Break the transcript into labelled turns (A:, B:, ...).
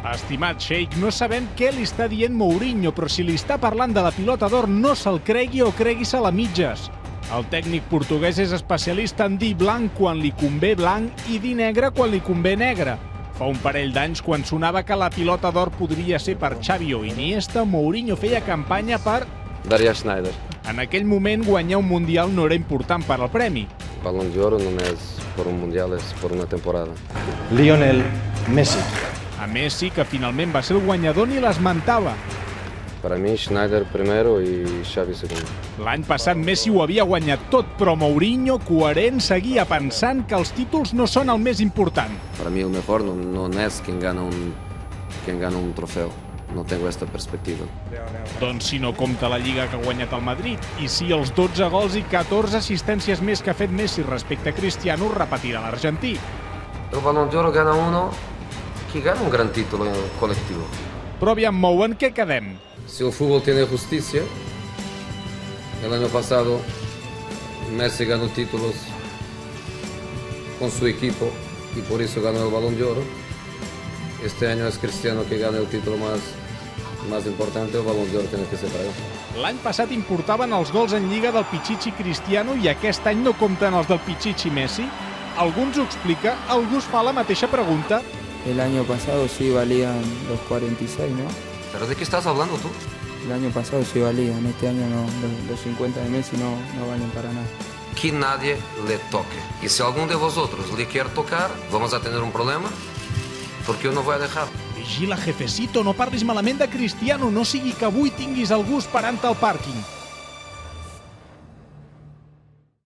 A: Estimat Sheikh, no sabem què li està dient Mourinho, però si li està parlant de la pilota d'or no se'l cregui o cregui-se'l a mitges. El tècnic portuguès és especialista en dir blanc quan li convé blanc i dir negre quan li convé negre. Fa un parell d'anys, quan sonava que la pilota d'or podria ser per Xavi o Iniesta, Mourinho feia campanya per
B: Daria Schneider.
A: En aquell moment, guanyar un Mundial no era important per al premi.
B: Balón de Oro no es por un Mundial, es por una temporada.
C: Lionel Messi.
A: A Messi, que finalment va ser el guanyador, ni l'esmentava.
B: Para mí, Schneider primero y Xavi segundo.
A: L'any passat Messi ho havia guanyat tot, però Mourinho, coherent, seguia pensant que els títols no són el més important.
B: Para mí el mejor no es quien gana un trofeo. No tengo esta perspectiva.
A: Doncs si no compta la Lliga que ha guanyat el Madrid, i si els 12 gols i 14 assistències més que ha fet Messi respecte a Cristiano repetirà l'argentí.
B: El Balón de Oro gana uno que gana un gran título colectivo.
A: Però aviam, Mou, en què quedem?
B: Si el fútbol tiene justicia, el año pasado Messi ganó títulos con su equipo y por eso ganó el Balón de Oro. Este año es Cristiano que gana el título más importante, el Balón de Oro tiene que ser para él.
A: L'any passat importaven els gols en Lliga del Pichichi Cristiano i aquest any no compten els del Pichichi Messi? Algú ens ho explica? Algú es fa la mateixa pregunta?
D: El año pasado sí valían los 46, ¿no?
B: ¿Pero de qué estás hablando tú?
D: El año pasado sí valían, este año no, los 50 de Messi no valen para nada.
B: Que nadie le toque. Y si algún de vosotros le quiere tocar, vamos a tener un problema, porque yo no voy a dejar.
A: Vigila, jefecito, no parlis malament de Cristiano, no sigui que avui tinguis algú esperant al pàrquing.